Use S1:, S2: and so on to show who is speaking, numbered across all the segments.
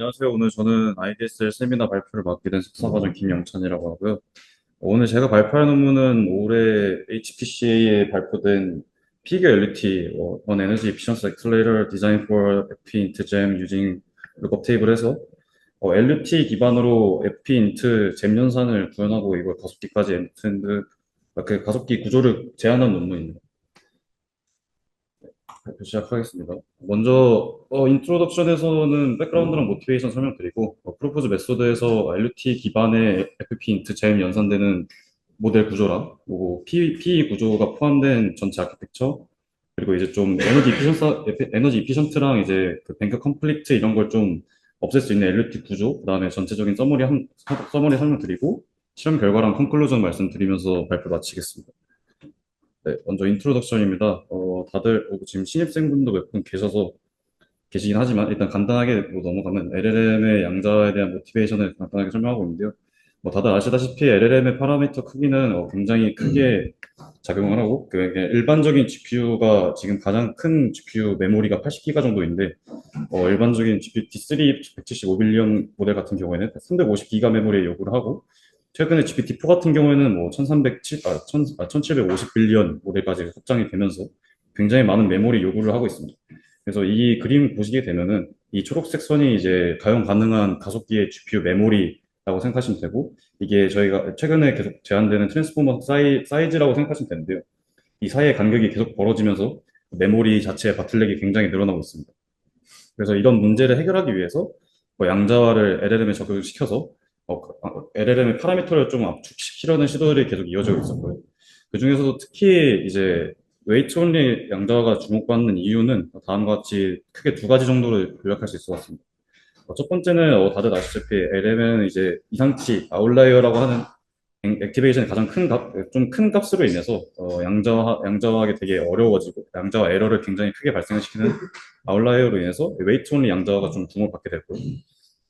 S1: 안녕하세요. 오늘 저는 IDSL 세미나 발표를 맡게 된 석사과정 김영찬이라고 하고요. 오늘 제가 발표할 논문은 올해 HPCA에 발표된 Figure LUT, on Energy Efficiency Accelerator Design for FP into GEM using lookup table 해서 LUT 기반으로 FP into GEM 연산을 구현하고 이걸 가속기까지 엔드투엔드 그 가속기 구조를 제안한 논문입니다. 발표 시작하겠습니다. 먼저 인트로덕션에서는 백그라운드랑 모티베이션 설명드리고 프로포즈 메소드에서 LUT 기반의 FP 인트 잼 연산되는 모델 구조랑 PE 구조가 포함된 전체 아키텍처 그리고 이제 좀 에너지 이피션트랑 이제 그 뱅크 컴플리트 이런 걸 좀 없앨 수 있는 LUT 구조 그다음에 전체적인 서머리 설명드리고 실험 결과랑 컨클루전 말씀드리면서 발표 마치겠습니다. 네, 먼저 인트로덕션입니다. 다들 지금 신입생분도 몇 분 계시긴 하지만 일단 간단하게 뭐 넘어가면 LLM의 양자에 대한 모티베이션을 간단하게 설명하고 있는데요. 뭐 다들 아시다시피 LLM의 파라미터 크기는 굉장히 크게 작용을 하고 일반적인 GPU가 지금 가장 큰 GPU 메모리가 80기가 정도인데 일반적인 GPU D3 175빌리언 모델 같은 경우에는 350기가 메모리에 요구를 하고 최근에 GPT-4 같은 경우에는 뭐 1750빌리언 모델까지 확장이 되면서 굉장히 많은 메모리 요구를 하고 있습니다. 그래서 이 그림 보시게 되면은 이 초록색 선이 이제 가용 가능한 가속기의 GPU 메모리라고 생각하시면 되고 이게 저희가 최근에 계속 제한되는 트랜스포머 사이즈라고 생각하시면 되는데요. 이 사이의 간격이 계속 벌어지면서 메모리 자체의 바틀렉이 굉장히 늘어나고 있습니다. 그래서 이런 문제를 해결하기 위해서 양자화를 LLM에 적용시켜서 LLM의 파라미터를 좀 압축시키려는 시도들이 계속 이어지고 있었고요. 그 중에서도 특히 이제 웨이트 온리 양자화가 주목받는 이유는 다음과 같이 크게 두 가지 정도로 요약할 수 있을 것 같습니다. 첫 번째는 다들 아시다시피 LLM은 이제 이상치 아웃라이어라고 하는 액티베이션이 가장 좀 큰 값으로 인해서 양자화하기 되게 어려워지고 양자화 에러를 굉장히 크게 발생시키는 아웃라이어로 인해서 웨이트 온리 양자화가 좀 주목받게 됐고요.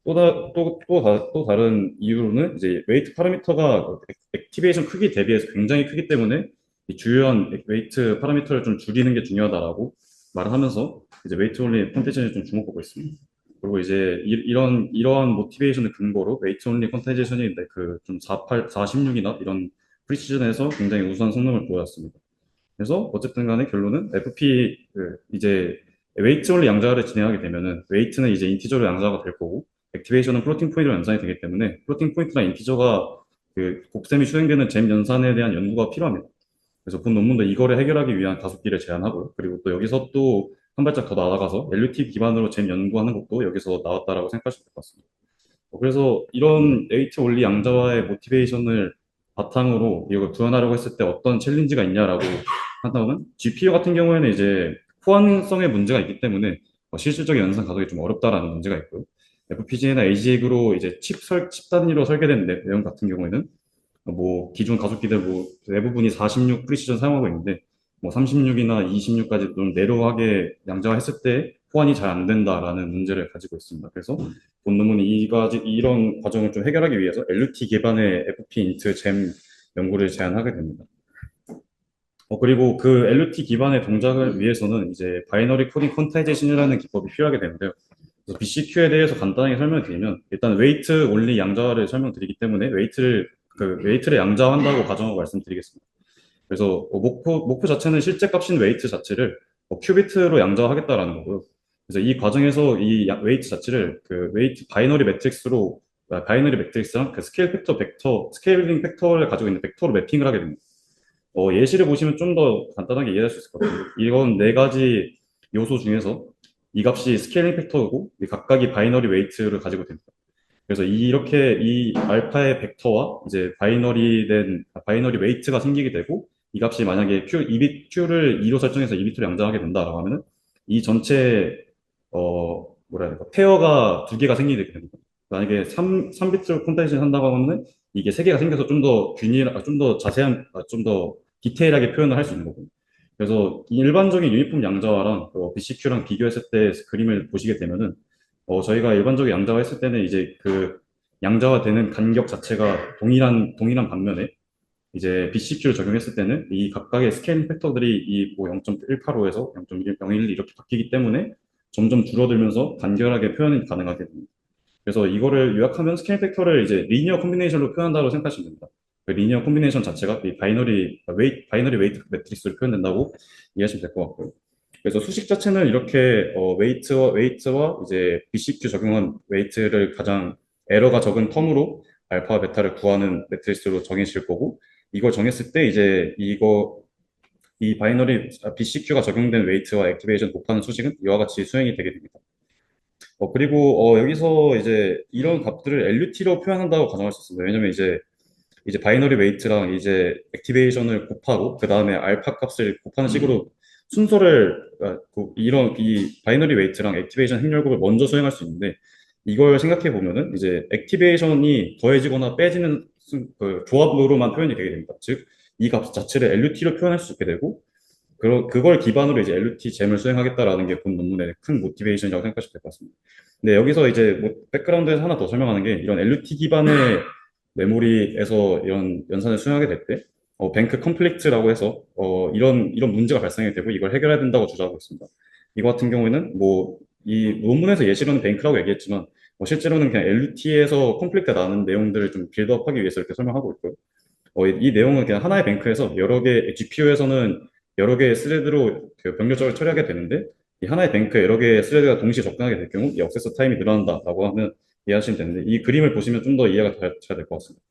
S1: 또 다른 이유로는 이제 웨이트 파라미터가 액티베이션 크기 대비해서 굉장히 크기 때문에 이 주요한 웨이트 파라미터를 좀 줄이는 게 중요하다라고 말을 하면서 이제 웨이트 온리 컴퓨테이션에 좀 주목하고 있습니다. 그리고 이제 이러한 모티베이션을 근거로 웨이트 온리 컴퓨테이션이 그좀 46이나 이런 프리시즌에서 굉장히 우수한 성능을 보였습니다. 그래서 어쨌든 간에 결론은 FP 이제 웨이트 온리 양자를 진행하게 되면은 웨이트는 이제 인티저로 양자가 될 거고 액티베이션은 플로팅 포인트로 연산이 되기 때문에 플로팅 포인트나 인티저가 그 곱셈이 수행되는 잼 연산에 대한 연구가 필요합니다. 그래서 본 논문도 이거를 해결하기 위한 가속기를 제안하고 그리고 또 여기서 또 한 발짝 더 나아가서 LUT 기반으로 잼 연구하는 것도 여기서 나왔다라고 생각하시면 될 것 같습니다. 그래서 이런 웨이트 온리 양자와의 모티베이션을 바탕으로 이걸 구현하려고 했을 때 어떤 챌린지가 있냐라고 한다면 GPU 같은 경우에는 이제 호환성의 문제가 있기 때문에 실질적인 연산 가속이 좀 어렵다라는 문제가 있고요. FPGA나 AGIG으로 이제 칩 단위로 설계된 내용 같은 경우에는 뭐 기존 가속기들 뭐 대부분이 46 프리시전 사용하고 있는데 뭐 36이나 26까지 좀 내로하게 양자화했을 때 호환이 잘 안 된다라는 문제를 가지고 있습니다. 그래서 본 논문이 이런 과정을 좀 해결하기 위해서 LUT 기반의 FP 인트 잼 연구를 제안하게 됩니다. 그리고 그 LUT 기반의 동작을 위해서는 이제 바이너리 코딩 퀀타이제이션이라는 기법이 필요하게 되는데요. 그래서 BCQ에 대해서 간단하게 설명드리면 일단 웨이트 온리 양자화를 설명드리기 때문에 웨이트를 양자화한다고 가정하고 말씀드리겠습니다. 그래서 목표 자체는 실제 값인 웨이트 자체를 큐비트로 양자화하겠다라는 거고요. 그래서 이 과정에서 웨이트 자체를 그 웨이트 바이너리 매트릭스랑 그 스케일링 팩터를 가지고 있는 벡터로 매핑을 하게 됩니다. 예시를 보시면 좀 더 간단하게 이해할 수 있을 것 같아요. 이건 네 가지 요소 중에서 이 값이 스케일링 팩터고 이 각각이 바이너리 웨이트를 가지고 됩니다. 그래서 이렇게 이 알파의 벡터와 이제 바이너리 웨이트가 생기게 되고 이 값이 만약에 Q를 2로 설정해서 2비트로 양자하게 된다라고 하면은 이 전체 뭐라 해야 될까 페어가 두 개가 생기게 됩니다. 만약에 3비트로 컴파이션 한다고 하면은 이게 세 개가 생겨서 좀 더 자세한 좀 더 디테일하게 표현을 할 수 있는 거고 그래서 이 일반적인 유니폼 양자화랑 BCQ랑 비교했을 때 그림을 보시게 되면은 저희가 일반적으로 양자화 했을 때는 이제 그 양자화 되는 간격 자체가 동일한 반면에 이제 BCQ를 적용했을 때는 이 각각의 스케일링 팩터들이 이뭐 0.185에서 0.101 이렇게 바뀌기 때문에 점점 줄어들면서 간결하게 표현이 가능하게 됩니다. 그래서 이거를 요약하면 스케일 팩터를 이제 리니어 콤비네이션로 표현한다고 생각하시면 됩니다. 그 리니어 콤비네이션 자체가 이 바이너리 웨이트 매트릭스로 표현된다고 이해하시면 될 것 같고요. 그래서 수식 자체는 이렇게 웨이트와 이제 BCQ 적용한 웨이트를 가장 에러가 적은 텀으로 알파와 베타를 구하는 매트릭스로 정해질 거고, 이걸 정했을 때 이제 이 BCQ가 적용된 웨이트와 액티베이션 곱하는 수식은 이와 같이 수행이 되게 됩니다. 그리고 여기서 이제 이런 값들을 LUT로 표현한다고 가정할 수 있습니다. 왜냐면 이제 바이너리 웨이트랑 이제 액티베이션을 곱하고 그 다음에 알파 값을 곱하는 식으로 순서를 이런 이 바이너리 웨이트랑 액티베이션 행렬곱을 먼저 수행할 수 있는데, 이걸 생각해 보면은 이제 액티베이션이 더해지거나 빼지는 그 조합으로만 표현이 되게 됩니다. 즉 이 값 자체를 LUT로 표현할 수 있게 되고, 그걸 기반으로 이제 LUT 잼을 수행하겠다라는 게 본 논문의 큰 모티베이션이라고 생각하시면 될 것 같습니다. 근데 여기서 이제 뭐 백그라운드에서 하나 더 설명하는 게, 이런 LUT 기반의 메모리에서 이런 연산을 수행하게 될 때, 뱅크 컴플릭트라고 해서, 이런 문제가 발생이 되고 이걸 해결해야 된다고 주장하고 있습니다. 이거 같은 경우에는 뭐, 이 논문에서 예시로는 뱅크라고 얘기했지만, 실제로는 그냥 LUT에서 컴플릭트가 나는 내용들을 좀 빌드업하기 위해서 이렇게 설명하고 있고요. 이 내용은 그냥 하나의 뱅크에서 여러 개, GPU에서는 여러 개의 스레드로 그 병렬적으로 처리하게 되는데, 이 하나의 뱅크에 여러 개의 스레드가 동시에 접근하게 될 경우 이 액세스 타임이 늘어난다라고 하면 이해하시면 되는데, 이 그림을 보시면 좀 더 이해가 잘 될 것 같습니다.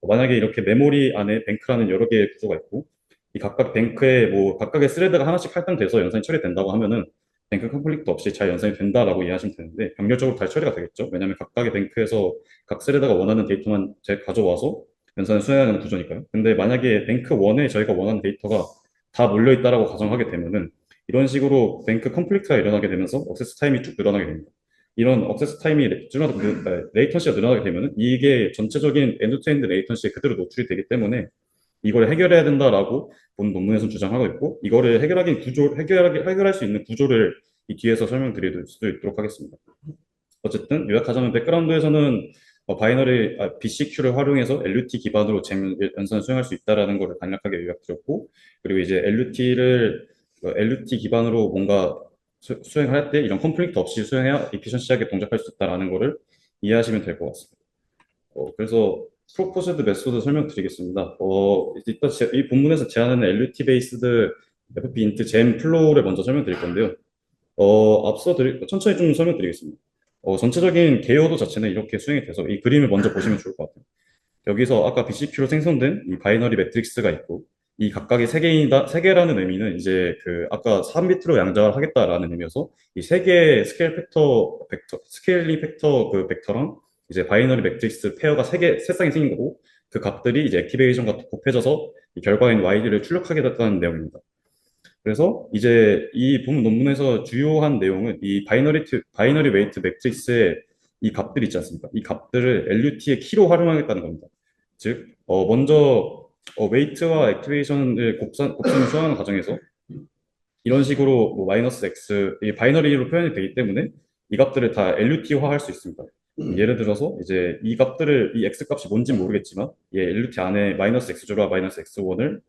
S1: 만약에 이렇게 메모리 안에 뱅크라는 여러 개의 구조가 있고, 이 각각 뱅크에 뭐 각각의 스레드가 하나씩 할당돼서 연산이 처리된다고 하면은 뱅크 컨플릭트 없이 잘 연산이 된다라고 이해하시면 되는데, 병렬적으로 잘 처리가 되겠죠. 왜냐하면 각각의 뱅크에서 각 스레드가 원하는 데이터만 가져와서 연산을 수행하는 구조니까요. 근데 만약에 뱅크 1에 저희가 원하는 데이터가 다 몰려 있다라고 가정하게 되면은 이런 식으로 뱅크 컴플릭트가 일어나게 되면서 액세스 타임이 쭉 늘어나게 됩니다. 이런 액세스 타임이 레이턴시가 늘어나게 되면은 이게 전체적인 엔드-투-엔드 레이턴시에 그대로 노출이 되기 때문에 이걸 해결해야 된다라고 본 논문에서 주장하고 있고, 이거를 해결할 수 있는 구조를 이 뒤에서 설명드릴 수 있도록 하겠습니다. 어쨌든 요약하자면 백그라운드에서는 BCQ를 활용해서 LUT 기반으로 연산을 수행할 수 있다라는 것을 간략하게 요약드렸고, 그리고 이제 LUT 기반으로 뭔가 수행할 때 이런 컴플릭트 없이 수행해야 이피션시하게 동작할 수 있다라는 것을 이해하시면 될 것 같습니다. 그래서 프로포즈드 메소드 설명드리겠습니다. 일단 이 본문에서 제안하는 LUT 베이스드 FP 인트 잼 플로우를 먼저 설명드릴 건데요. 천천히 좀 설명드리겠습니다. 전체적인 개요도 자체는 이렇게 수행이 돼서 이 그림을 먼저 보시면 좋을 것 같아요. 여기서 아까 BCQ로 생성된 이 바이너리 매트릭스가 있고, 이 각각의 세 개라는 의미는 이제 그 아까 3비트로 양자를 하겠다라는 의미여서 이 세 개의 스케일링 팩터 그 벡터랑 이제 바이너리 매트릭스 페어가 세 쌍이 생긴 거고, 그 값들이 이제 액티베이션과 곱해져서 이 결과인 YD를 출력하게 됐다는 내용입니다. 그래서 이제 이 본 논문에서 주요한 내용은 이 바이너리 웨이트 매트릭스의 이 값들 있지 않습니까? 이 값들을 LUT의 키로 활용하겠다는 겁니다. 즉, 먼저 웨이트와 액티베이션을 곱선을 수행하는 과정에서 이런 식으로 뭐 마이너스 X, 이 바이너리로 표현이 되기 때문에 이 값들을 다 LUT화 할 수 있습니다. 예를 들어서 이제 이 X 값이 뭔지 모르겠지만, LUT 안에 마이너스 X0와 마이너스 X1을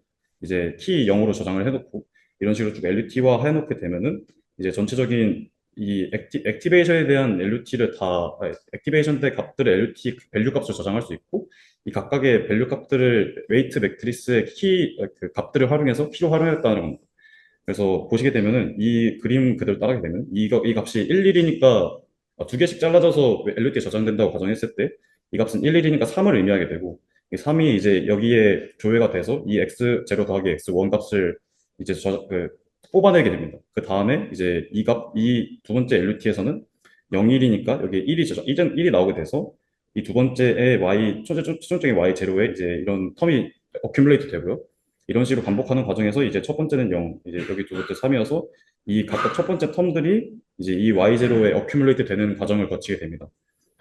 S1: 이제 키 0으로 저장을 해놓고 이런 식으로 쭉 LUT화 해놓게 되면은 이제 전체적인 이 액티베이션에 대한 액티베이션 때 값들의 LUT 밸류 값을 저장할 수 있고, 이 각각의 밸류 값들을 웨이트 매트리스의 그 값들을 활용해서 키로 활용했다는 겁니다. 그래서 보시게 되면은 이 그림 그대로 따르게 되면 이 값이 1, 1이니까 두 개씩 잘라져서 LUT에 저장된다고 가정했을 때 이 값은 1, 1이니까 3을 의미하게 되고, 이 3이 이제 여기에 조회가 돼서 이 X0 더하기 X1 값을 이제 뽑아내게 됩니다. 그 다음에 이제 이 두 번째 LUT에서는 0, 1이니까 여기에 1이 나오게 돼서 이 두 번째의 최종적인 Y0에 이제 이런 텀이 어큐뮬레이트 되고요. 이런 식으로 반복하는 과정에서 이제 첫 번째는 0, 이제 여기 두 번째 3이어서 이 각각 첫 번째 텀들이 이제 이 Y0에 어큐뮬레이트 되는 과정을 거치게 됩니다.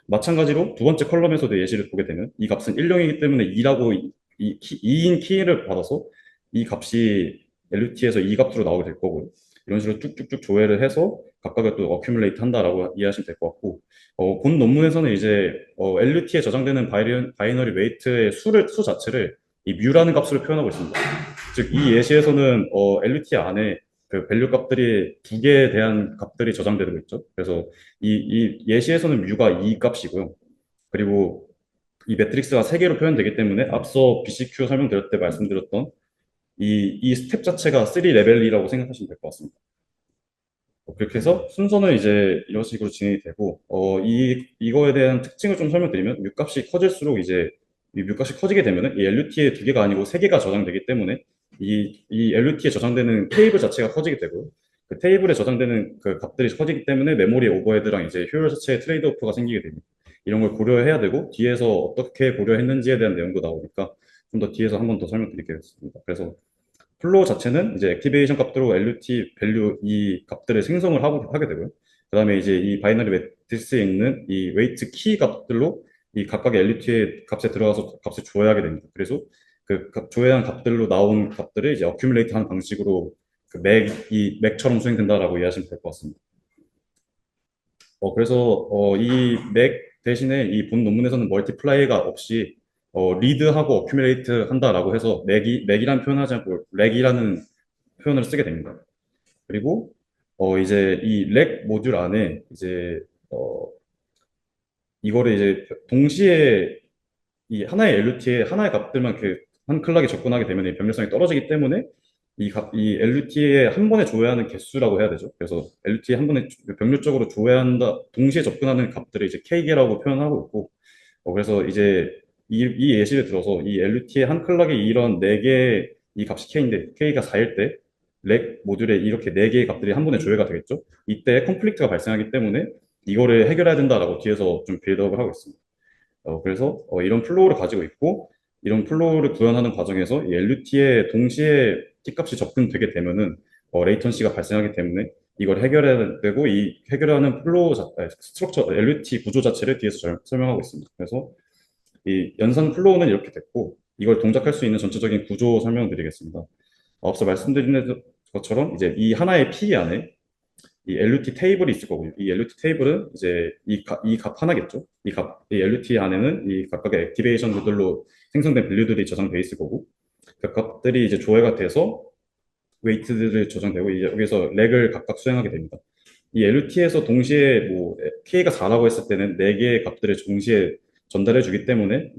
S1: 마찬가지로 두 번째 컬럼에서도 예시를 보게 되면 이 값은 1령이기 때문에 2인 키를 받아서 이 값이 LUT에서 이 값으로 나오게 될 거고요. 이런 식으로 쭉쭉쭉 조회를 해서 각각을 또 어큐뮬레이트 한다라고 이해하시면 될 것 같고, 본 논문에서는 이제 LUT에 저장되는 바이너리 웨이트의 수 자체를 이 뮤라는 값으로 표현하고 있습니다. 즉, 이 예시에서는 LUT 안에 그 밸류 값들이 두 개에 대한 값들이 저장되고 있죠. 그래서 이 예시에서는 뮤가 2 값이고요. 그리고 이 매트릭스가 세 개로 표현되기 때문에 앞서 BCQ 설명드릴 때 말씀드렸던 이 스텝 자체가 3 레벨이라고 생각하시면 될 것 같습니다. 그렇게 해서 순서는 이제 이런 식으로 진행이 되고, 이거에 대한 특징을 좀 설명드리면, 뮤값이 커질수록 이제, 이 뮤값이 커지게 되면은, 이 LUT에 두 개가 아니고 세 개가 저장되기 때문에, 이 LUT에 저장되는 테이블 자체가 커지게 되고요. 그 테이블에 저장되는 그 값들이 커지기 때문에 메모리 오버헤드랑 이제 효율 자체의 트레이드 오프가 생기게 됩니다. 이런 걸 고려해야 되고, 뒤에서 어떻게 고려했는지에 대한 내용도 나오니까, 좀 더 뒤에서 한 번 더 설명드리겠습니다. 그래서 플로우 자체는 이제 액티베이션 값으로 LUT 밸류 이 값들을 생성을 하게 되고요. 그 다음에 이제 이 바이너리 매트리스에 있는 이 웨이트 키 값들로 이 각각의 LUT의 값에 들어가서 값을 조회하게 됩니다. 그래서 그 조회한 값들로 나온 값들을 이제 어큐뮬레이트 하는 방식으로 그 이 맥처럼 수행된다라고 이해하시면 될 것 같습니다. 그래서 이 맥 대신에 이 본 논문에서는 멀티플라이가 없이 리드하고 어큐뮬레이트 한다라고 해서 맥이라는 표현하지 않고 렉이라는 표현을 쓰게 됩니다. 그리고 이제 이 렉 모듈 안에 이제 어, 이거를 이제 동시에 이 하나의 LUT에 하나의 값들만 그 한 클락에 접근하게 되면 이 병렬성이 떨어지기 때문에 이 LUT에 한 번에 조회하는 개수라고 해야 되죠. 그래서 LUT에 한 번에 병렬적으로 조회한다, 동시에 접근하는 값들을 이제 K개라고 표현하고 있고, 그래서 이제 이 예시를 들어서 이 LUT의 한 클락에 이런 네개이 값이 K인데 K가 4일 때 렉 모듈에 이렇게 네개의 값들이 한 번에 조회가 되겠죠. 이때 컴플릭트가 발생하기 때문에 이거를 해결해야 된다라고 뒤에서 좀 빌드업을 하고 있습니다. 그래서 이런 플로우를 가지고 있고 이런 플로우를 구현하는 과정에서 이 LUT에 동시에 T값이 접근되게 되면은 레이턴시가 발생하기 때문에 이걸 해결해야 되고 이 해결하는 플로우 스트럭처 LUT 구조 자체를 뒤에서 설명하고 있습니다. 그래서 이 연산 플로우는 이렇게 됐고 이걸 동작할 수 있는 전체적인 구조 설명드리겠습니다. 앞서 말씀드린 것처럼 이제 이 하나의 P 안에 이 LUT 테이블이 있을 거고요. 이 LUT 테이블은 이제 이 값 하나겠죠. 이 LUT 안에는 이 각각의 액티베이션들로 생성된 밸류들이 저장돼 있을 거고, 그 값들이 이제 조회가 돼서 웨이트들을 저장되고, 이제 여기서 렉을 각각 수행하게 됩니다. 이 LUT에서 동시에 뭐 K가 4라고 했을 때는 4개의 값들을 동시에 전달해 주기 때문에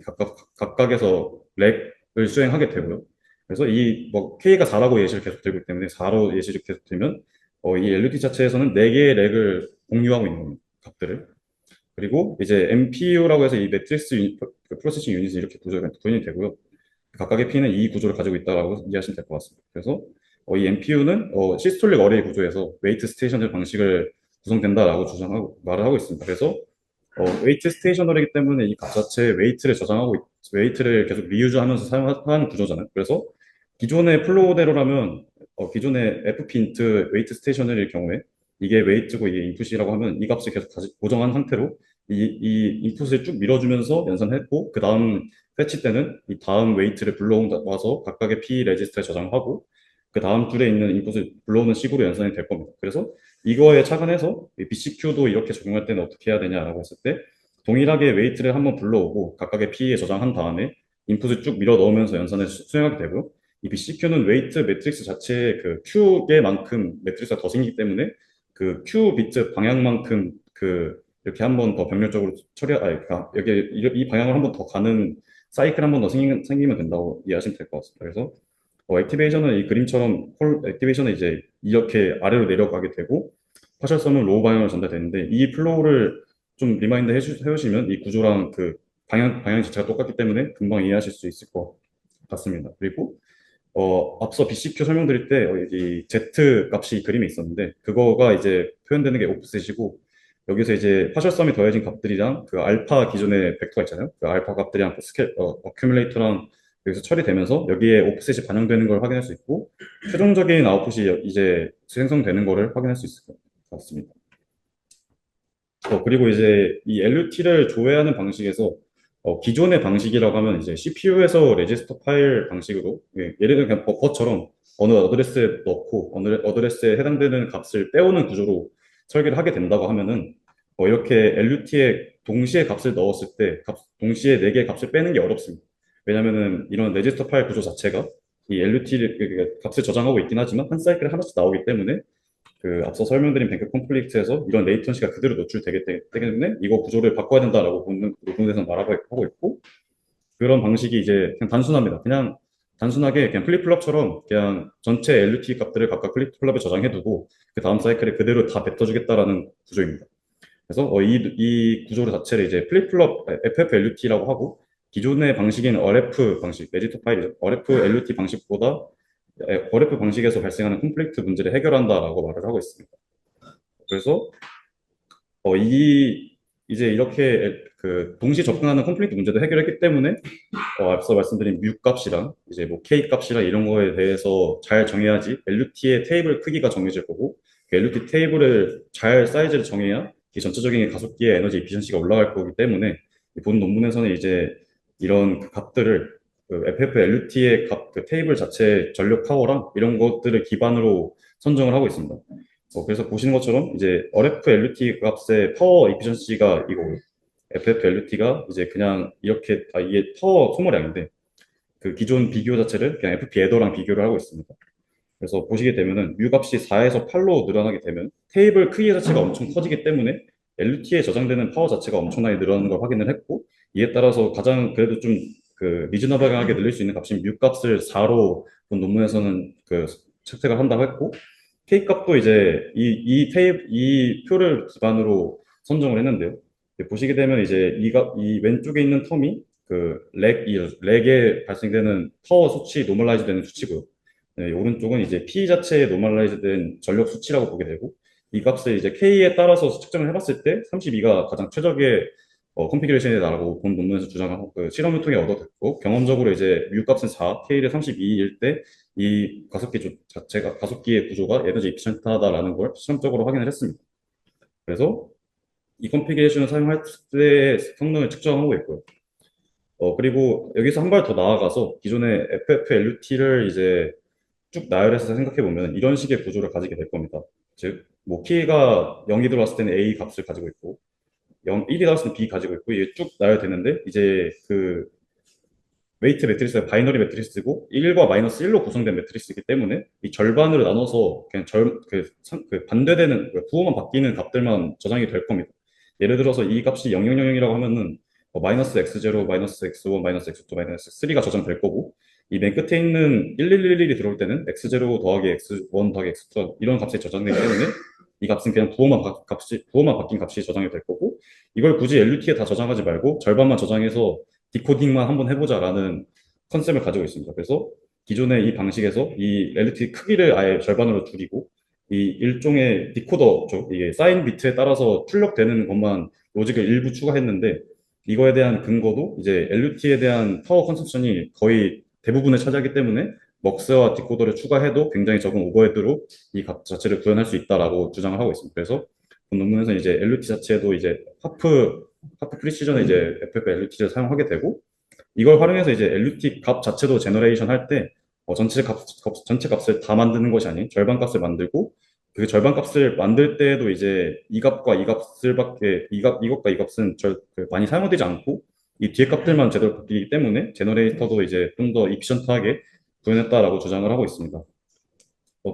S1: 각각에서 렉을 수행하게 되고요. 그래서 이 뭐 K가 4라고 예시를 계속 들기 때문에 4로 예시를 계속 들면 이 LUT 자체에서는 4개의 렉을 공유하고 있는 겁니다. 값들을. 그리고 이제 MPU라고 해서 이 매트리스 그 프로세싱 유닛이 이렇게 구현이 되고요. 각각의 P는 이 구조를 가지고 있다라고 이해하시면 될 것 같습니다. 그래서 이 MPU는 시스톨릭 어레이 구조에서 웨이트 스테이셔널 방식을 구성된다라고 주장하고 말을 하고 있습니다. 그래서 웨이트 스테이셔널이기 때문에 이 값 자체에 웨이트를 계속 리유즈하면서 사용하는 구조잖아요. 그래서 기존의 플로우대로라면 기존의 FP 인트 웨이트 스테이셔널일 경우에 이게 웨이트고 이게 인풋이라고 하면 이 값을 계속 고정한 상태로 이 인풋을 쭉 밀어주면서 연산했고 그 다음 패치 때는 이 다음 웨이트를 불러와서 각각의 P 레지스터에 저장하고 그 다음 줄에 있는 인풋을 불러오는 식으로 연산이 될 겁니다. 그래서 이거에 착안해서 BCQ도 이렇게 적용할 때는 어떻게 해야 되냐라고 했을 때 동일하게 웨이트를 한번 불러오고 각각의 P에 저장한 다음에 인풋을 쭉 밀어 넣으면서 연산을 수행하게 되고요. 이 BCQ는 웨이트 매트릭스 자체의 그 Q개만큼 매트릭스가 더 생기기 때문에 그 Q 비트 방향만큼 그 이렇게 한 번 더 병렬적으로 그러니까 여기 이 방향을 한 번 더 가는 사이클 한 번 더 생기면 된다고 이해하시면 될 것 같습니다. 그래서 액티베이션은 이 그림처럼 액티베이션은 이제 이렇게 아래로 내려가게 되고 파셜섬은 로우 방향으로 전달되는데 이 플로우를 좀 리마인드 해주시면 이 구조랑 그 방향 자체가 똑같기 때문에 금방 이해하실 수 있을 것 같습니다. 그리고 앞서 BCQ 설명드릴 때 이 Z 값이 그림에 있었는데 그거가 이제 표현되는 게 오프셋이고 여기서 이제 파셜섬이 더해진 값들이랑 그 알파 기존의 벡터가 있잖아요. 그 알파 값들이랑 그 어큐뮬레이터랑 여기서 처리되면서 여기에 오프셋이 반영되는 걸 확인할 수 있고 최종적인 아웃풋이 이제 생성되는 거를 확인할 수 있을 것 같습니다. 그리고 이제 이 LUT를 조회하는 방식에서 기존의 방식이라고 하면 이제 CPU에서 레지스터 파일 방식으로 예를 들면 그냥 버퍼처럼 어느 어드레스에 넣고 어느 어드레스에 해당되는 값을 빼오는 구조로 설계를 하게 된다고 하면은 이렇게 LUT에 동시에 값을 넣었을 때 동시에 4개의 값을 빼는 게 어렵습니다. 왜냐면은 이런 레지스터 파일 구조 자체가 이 LUT 값을 저장하고 있긴 하지만 한 사이클에 하나씩 나오기 때문에 그 앞서 설명드린 뱅크 컴플리트에서 이런 레이턴시가 그대로 노출되기 때문에 이거 구조를 바꿔야 된다라고 보는 논문에서 말하고 하고 있고 그런 방식이 이제 그냥 단순합니다. 그냥 단순하게 그냥 플립플롭처럼 그냥 전체 LUT 값들을 각각 플립플롭에 저장해두고 그 다음 사이클에 그대로 다 뱉어주겠다라는 구조입니다. 그래서 이 구조 자체를 이제 플립플롭 FFLUT라고 하고 기존의 방식인 RF 방식, 레지터 파일이죠. RF LUT 방식보다 RF 방식에서 발생하는 콘플릭트 문제를 해결한다라고 말을 하고 있습니다. 그래서 이제 이렇게 그 동시 접근하는 콘플릭트 문제도 해결했기 때문에 앞서 말씀드린 뮤 값이랑 이제 뭐 K 값이랑 이런 거에 대해서 잘 정해야지 LUT의 테이블 크기가 정해질 거고 그 LUT 테이블을 잘 사이즈를 정해야 이 전체적인 가속기의 에너지 이피션시가 올라갈 거기 때문에 본 논문에서는 이제 이런 그 값들을 그 FF LUT의 값, 그 테이블 자체 전력 파워랑 이런 것들을 기반으로 선정을 하고 있습니다. 그래서 보시는 것처럼 이제 RF LUT 값의 파워 이피션시가 이거고요. FF LUT가 이제 그냥 이렇게 이게 파워 소모량인데 그 기존 비교 자체를 그냥 FP 애더랑 비교를 하고 있습니다. 그래서 보시게 되면은 뮤 값이 4에서 8로 늘어나게 되면 테이블 크기 자체가 엄청 커지기 때문에 LUT에 저장되는 파워 자체가 엄청나게 늘어나는 걸 확인을 했고 이에 따라서 가장 그래도 좀 그 리즈너블하게 늘릴 수 있는 값인 뮤 값을 4로 본 논문에서는 그 채택을 한다고 했고 K 값도 이제 이 표를 기반으로 선정을 했는데요. 보시게 되면 이제 이 왼쪽에 있는 텀이 이 렉에 발생되는 파워 수치 노멀라이즈 되는 수치고요. 네, 오른쪽은 이제 P 자체에 노멀라이즈 된 전력 수치라고 보게 되고 이 값을 이제 K에 따라서 측정을 해봤을 때 32가 가장 최적의 컨피규레이션이다라고 본 논문에서 주장하고 그 실험을 통해 얻어냈고 경험적으로 이제 뮤 값은 4, K를 32일 때 이 자체가 가속기의 구조가 에너지 이피션트하다라는 걸 실험적으로 확인을 했습니다. 그래서 이 컨피규레이션을 사용할 때의 성능을 측정하고 있고요. 그리고 여기서 한 발 더 나아가서 기존의 FFLUT를 이제 쭉 나열해서 생각해 보면 이런 식의 구조를 가지게 될 겁니다. 즉, 뭐 K가 0이 들어왔을 때는 A 값을 가지고 있고 1이 들어왔을 때는 B 가지고 있고 이게 쭉 나열되는데 이제 그 웨이트 매트리스가 바이너리 매트리스고 1과 마이너스 1로 구성된 매트리스이기 때문에 이 절반으로 나눠서 그냥 그 반대되는 부호만 바뀌는 값들만 저장이 될 겁니다. 예를 들어서 이 값이 0000이라고 하면은 마이너스 x0, 마이너스 x1, 마이너스 x2, 마이너스 x3가 저장될 거고 이 맨 끝에 있는 1111이 들어올 때는 x0 더하기 x1 더하기 x2 이런 값이 저장되기 때문에 이 값은 그냥 부호만 바뀐 값이 저장이 될 거고 이걸 굳이 LUT에 다 저장하지 말고 절반만 저장해서 디코딩만 한번 해보자라는 컨셉을 가지고 있습니다. 그래서 기존의 이 방식에서 이 LUT 크기를 아예 절반으로 줄이고 이 일종의 디코더죠. 이게 사인 비트에 따라서 출력되는 것만 로직을 일부 추가했는데 이거에 대한 근거도 이제 LUT에 대한 파워 컨섬션이 거의 대부분을 차지하기 때문에 먹스와 디코더를 추가해도 굉장히 적은 오버헤드로 이 값 자체를 구현할 수 있다라고 주장을 하고 있습니다. 그래서 본 논문에서 이제 LUT 자체도 이제 하프 프리시전에 이제 FF LUT를 사용하게 되고 이걸 활용해서 이제 LUT 값 자체도 제너레이션 할 때 전체 값을 다 만드는 것이 아닌 절반 값을 만들고 그 절반 값을 만들 때에도 이제 이 값과 이 값을밖에 이것과 이 값은 많이 사용되지 않고 이 뒤에 값들만 제대로 바뀌기 때문에 제너레이터도 이제 좀 더 이피션트하게 구현했다라고 주장을 하고 있습니다.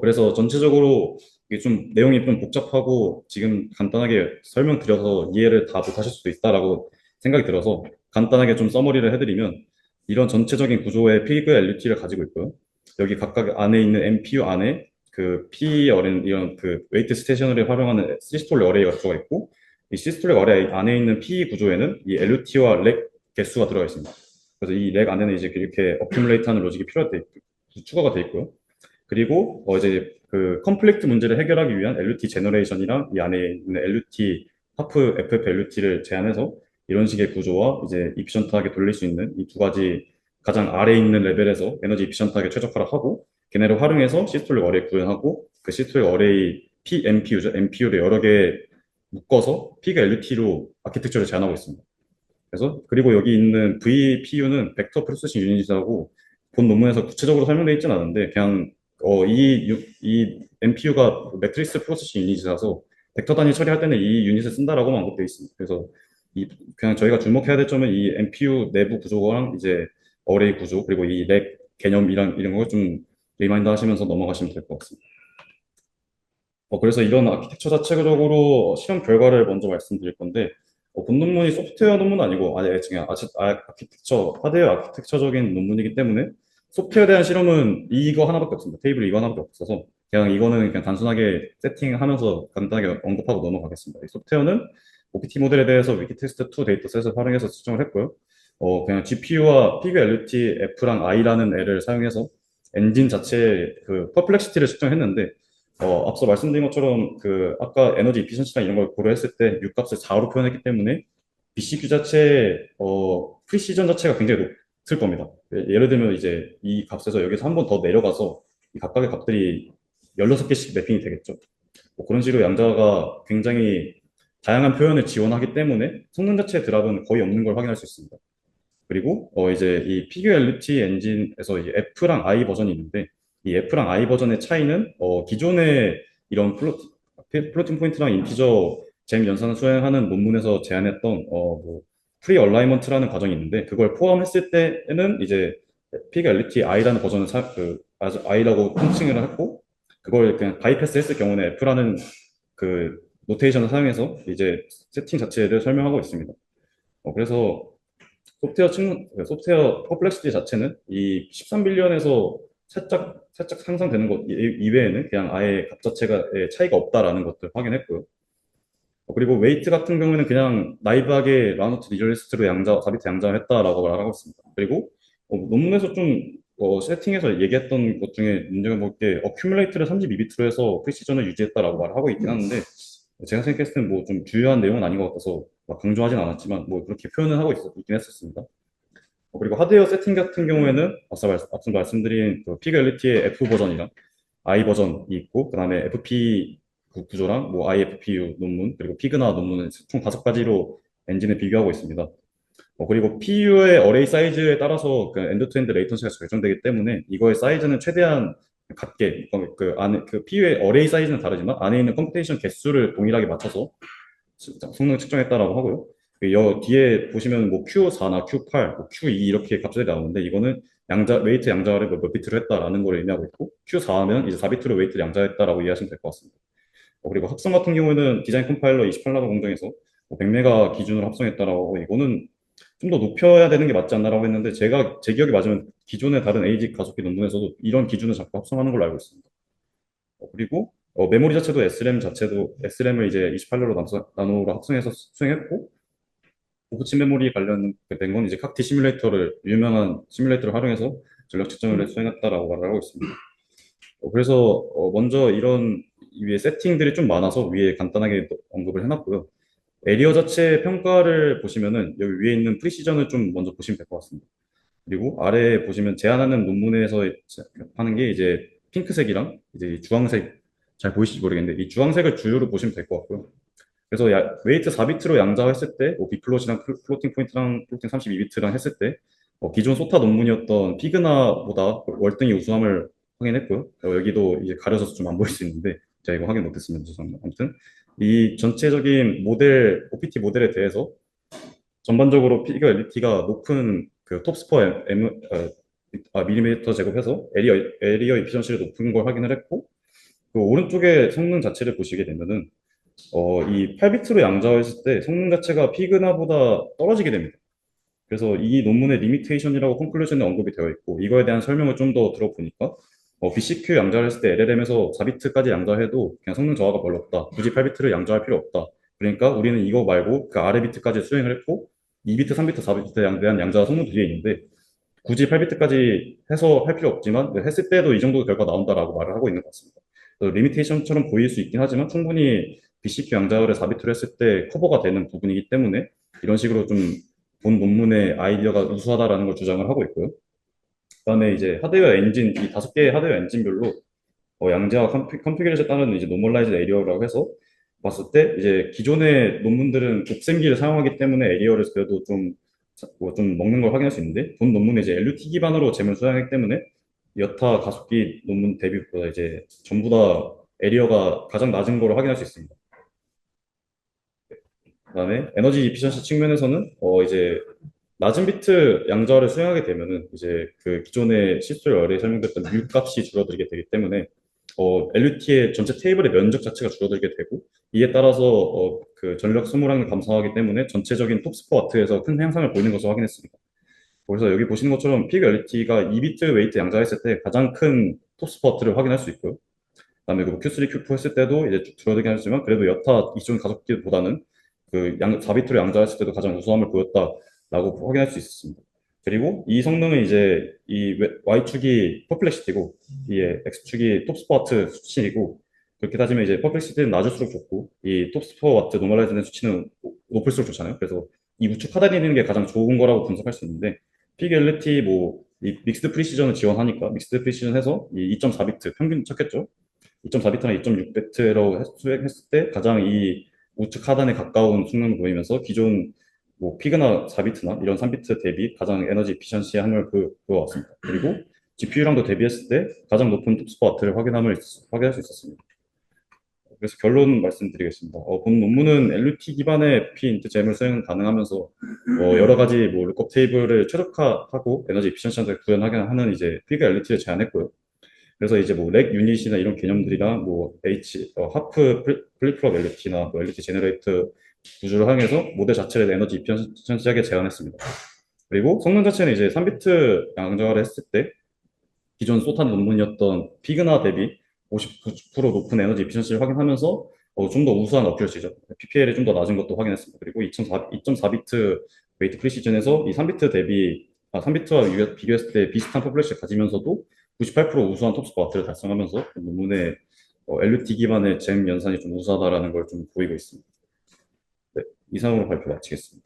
S1: 그래서 전체적으로 이게 좀 내용이 좀 복잡하고 지금 간단하게 설명드려서 이해를 다 못하실 수도 있다라고 생각이 들어서 간단하게 좀 서머리를 해드리면 이런 전체적인 구조의 피그 LUT를 가지고 있고요. 여기 각각 안에 있는 MPU 안에 그 P 어린 이런 그 웨이트 스테이션을 활용하는 시스톨 어레이가 들어가 있고 이 시스톨 어레이 안에 있는 P 구조에는 이 LUT와 렉 개수가 들어가 있습니다. 그래서 이 렉 안에는 이제 이렇게 어큐뮬레이트하는 로직이 추가가 돼 있고요. 그리고 이제 그 컴플렉트 문제를 해결하기 위한 LUT 제너레이션이랑 이 안에 있는 LUT 하프 FF LUT를 제안해서 이런 식의 구조와 이제 이피션트하게 돌릴 수 있는 이 두 가지 가장 아래에 있는 레벨에서 에너지 이피션트하게 최적화를 하고 걔네를 활용해서 시스톨릭 어레이 구현하고 그 시스톨릭 어레이 MPU죠. MPU를 여러 개 묶어서 P가 LUT로 아키텍처를 제안하고 있습니다. 그래서 그리고 여기 있는 VPU는 벡터 프로세싱 유닛이라고 본 논문에서 구체적으로 설명되어 있지는 않은데 그냥 이 MPU가 매트리스 프로세싱 유닛이라서 벡터 단위 처리할 때는 이 유닛을 쓴다라고만 언급되어 있습니다. 그래서 그냥 저희가 주목해야 될 점은 이 MPU 내부 구조랑 이제 어레이 구조 그리고 이 렉 개념 이런 거 좀 리마인드 하시면서 넘어가시면 될 것 같습니다. 그래서 이런 아키텍처 자체적으로 실험 결과를 먼저 말씀드릴 건데, 본 논문이 소프트웨어 논문 아니고, 아예 그냥 아키텍처, 하드웨어 아키텍처적인 논문이기 때문에, 소프트웨어에 대한 실험은 이거 하나밖에 없습니다. 테이블 이거 하나밖에 없어서, 그냥 이거는 그냥 단순하게 세팅하면서 간단하게 언급하고 넘어가겠습니다. 이 소프트웨어는 OPT 모델에 대해서 위키텍스트2 데이터셋을 활용해서 측정을 했고요. 그냥 GPU와 PIG-LUT F랑 I라는 애를 사용해서 엔진 자체의 그 퍼플렉시티를 측정했는데, 앞서 말씀드린 것처럼 그 아까 에너지 이피션시랑 이런 걸 고려했을 때 U값을 4로 표현했기 때문에 BCQ 자체의 프리시전 자체가 굉장히 높을 겁니다. 예를 들면 이제 이 값에서 여기서 한 번 더 내려가서 이 각각의 값들이 16개씩 매핑이 되겠죠. 그런 식으로 양자가 굉장히 다양한 표현을 지원하기 때문에 성능 자체의 드랍은 거의 없는 걸 확인할 수 있습니다. 그리고 이제 이 PQLT 엔진에서 이 F랑 I 버전이 있는데 이 F랑 I 버전의 차이는 기존의 이런 플로팅 포인트랑 인티저 잼 연산을 수행하는 논문에서 제안했던 뭐 프리 얼라이먼트라는 과정이 있는데 그걸 포함했을 때는 이제 PQLT I라는 버전을 I라고 통칭을 했고 그걸 그냥 바이패스 했을 경우는 F라는 그 노테이션을 사용해서 이제 세팅 자체를 설명하고 있습니다. 그래서 소프트웨어 퍼플렉시티 자체는 이 13빌리언에서 살짝 상상되는 것 이외에는 그냥 아예 값 자체가 차이가 없다라는 것들 확인했고요. 그리고 웨이트 같은 경우에는 그냥 나이브하게 라노트 리저리스트로 다비트 양자를 했다라고 말을 하고 있습니다. 그리고 논문에서 좀 세팅해서 얘기했던 것 중에 눈여겨볼 게 어큐뮬레이트를 32비트로 해서 프리시전을 유지했다라고 말을 하고 있긴 하는데 제가 생각했을 땐 뭐 좀 중요한 내용은 아닌 것 같아서 막 강조하진 않았지만 뭐 그렇게 표현을 하고 있긴 했었습니다. 그리고 하드웨어 세팅 같은 경우에는 앞서 말씀드린 그 피그엘리티의 F 버전이랑 I 버전이 있고 그다음에 FP 구조랑 뭐 IFPU 논문 그리고 피그나 논문은 총 5가지로 엔진을 비교하고 있습니다. 그리고 PU의 어레이 사이즈에 따라서 그 엔드-투-엔드 레이턴시가 결정되기 때문에 이거의 사이즈는 최대한 같게 그 안에 그 PU의 어레이 사이즈는 다르지만 안에 있는 컴퓨테이션 개수를 동일하게 맞춰서 성능 측정했다라고 하고요. 뒤에 보시면 뭐 Q4나 Q8, 뭐 Q2 이렇게 값들이 나오는데 이거는 웨이트 양자를 몇 비트로 했다라는 걸 의미하고 있고 Q4면 이제 4비트로 웨이트 양자했다라고 이해하시면 될 것 같습니다. 그리고 합성 같은 경우에는 디자인 컴파일러 28나노 공정에서 100메가 기준으로 합성했다라고 하고 이거는 좀 더 높여야 되는 게 맞지 않나라고 했는데 제 기억이 맞으면 기존의 다른 에이지 가속기 논문에서도 이런 기준을 자꾸 합성하는 걸로 알고 있습니다. 그리고 메모리 자체도 SRAM을 이제 28나노로 나노로 합성해서 수행했고 고부치 메모리 관련된 건 이제 칵티 시뮬레이터를 유명한 시뮬레이터를 활용해서 전력 측정을 수행했다라고 말을 하고 있습니다. 그래서 먼저 이런 위에 세팅들이 좀 많아서 위에 간단하게 언급을 해놨고요. 에리어 자체 평가를 보시면은 여기 위에 있는 프리시전을 좀 먼저 보시면 될 것 같습니다. 그리고 아래에 보시면 제안하는 논문에서 하는 게 이제 핑크색이랑 이제 주황색 잘 보이실지 모르겠는데 이 주황색을 주요로 보시면 될 것 같고요. 그래서 웨이트 4비트로 양자했을 때, 비플롯이랑 플로팅 포인트랑 플로팅 32비트랑 했을 때, 기존 소타 논문이었던 피그나보다 월등히 우수함을 확인했고요. 여기도 이제 가려져서 좀 안 보일 수 있는데, 제가 이거 확인 못했습니다. 죄송합니다. 아무튼, 이 전체적인 OPT 모델에 대해서 전반적으로 피겨 엘리티가 높은 그 톱스퍼 밀리미터 제곱해서 에리어 이피션시를 높은 걸 확인을 했고, 그 오른쪽에 성능 자체를 보시게 되면은 이 8비트로 양자했을 때 성능 자체가 피그나보다 떨어지게 됩니다. 그래서 이 논문의 리미테이션이라고 콘클루전에 언급이 되어 있고 이거에 대한 설명을 좀 더 들어보니까 BCQ 양자를 했을 때 LLM에서 4비트까지 양자해도 그냥 성능 저하가 별로 없다. 굳이 8비트를 양자할 필요 없다. 그러니까 우리는 이거 말고 그 아래 비트까지 수행을 했고 2비트, 3비트, 4비트에 대한 양자 성능 뒤에 있는데 굳이 8비트까지 해서 할 필요 없지만 했을 때도 이 정도 결과 나온다라고 말을 하고 있는 것 같습니다. 리미테이션처럼 보일 수 있긴 하지만 충분히 BCQ 양자를 4비트로 했을 때 커버가 되는 부분이기 때문에 이런 식으로 좀 본 논문의 아이디어가 우수하다라는 걸 주장을 하고 있고요. 그다음에 이제 하드웨어 엔진, 이 5개의 하드웨어 엔진별로 양자와 컨피그레이션에 따른 이제 노멀라이즈 에리어라고 해서 봤을 때 이제 기존의 논문들은 곱셈기를 사용하기 때문에 에리어를 그래도 좀 먹는 걸 확인할 수 있는데 본 논문은 이제 LUT 기반으로 잼을 수행하기 때문에 여타 가속기 논문 대비보다 이제 전부 다 에리어가 가장 낮은 거를 확인할 수 있습니다. 그다음에 에너지 이피션시 측면에서는 이제 낮은 비트 양자를 수행하게 되면은 이제 그 기존의 시스템 아래에 설명됐던 값이 줄어들게 되기 때문에 LUT의 전체 테이블의 면적 자체가 줄어들게 되고 이에 따라서 그 전력 소모량을 감소하기 때문에 전체적인 톱스퍼 와트에서 큰 향상을 보이는 것을 확인했습니다. 그래서 여기 보시는 것처럼 피그 LUT가 2비트 웨이트 양자했을 때 가장 큰 톱스퍼 와트를 확인할 수 있고요. 그다음에 그 Q3, Q4 했을 때도 이제 쭉 줄어들긴 하지만 그래도 여타 이전 가속기보다는 그 4비트로 양자했을 때도 가장 우수함을 보였다라고 확인할 수 있었습니다. 그리고 이 성능은 이제 이 Y축이 퍼플렉시티고 이 X축이 톱스퍼와트 수치이고 그렇게 따지면 이제 퍼플렉시티는 낮을수록 좋고 이 톱스퍼와트 노멀라이즈된 수치는 높을수록 좋잖아요. 그래서 이 우측 하단에 게 가장 좋은 거라고 분석할 수 있는데 피그 LT 뭐이 믹스드 프리시전을 지원하니까 믹스드 프리시전 해서 이 2.4비트 평균 찾겠죠. 2.4비트나 2.6비트로 수행했을 때 가장 이 우측 하단에 가까운 성능을 보이면서 기존 뭐 피그나 4비트나 이런 3비트 대비 가장 에너지 이피션시의 한을 보여왔습니다. 그리고 GPU랑도 대비했을 때 가장 높은 톱스퍼 와트를 확인할 수 있었습니다. 그래서 결론 말씀드리겠습니다. 본 논문은 LUT 기반의 P 잼을 수행 가능하면서 여러 가지 뭐 룩업 테이블을 최적화하고 에너지 이피션시를 구현하게 하는 이제 피그 LUT를 제안했고요. 그래서 이제 뭐 렉 유닛이나 이런 개념들이랑 뭐 하프 플립플롭 LUT나 뭐 LUT 제너레이터 구조를 활용해서 모델 자체를 에너지 이피션시하게 제안했습니다. 그리고 성능 자체는 이제 3비트 양자화를 했을 때 기존 소탄 논문이었던 피그나 대비 59% 높은 에너지 이피션시를 확인하면서 좀 더 우수한 어큐러시죠. PPL이 좀 더 낮은 것도 확인했습니다. 그리고 2.4비트 웨이트 프리시즌에서 이 3비트 대비 3비트와 비교했을 때 비슷한 퍼플렉션을 가지면서도 98% 우수한 톱스퍼 와트를 달성하면서 논문에 LUT 기반의 잼 연산이 좀 우수하다라는 걸 좀 보이고 있습니다. 네, 이상으로 발표 마치겠습니다.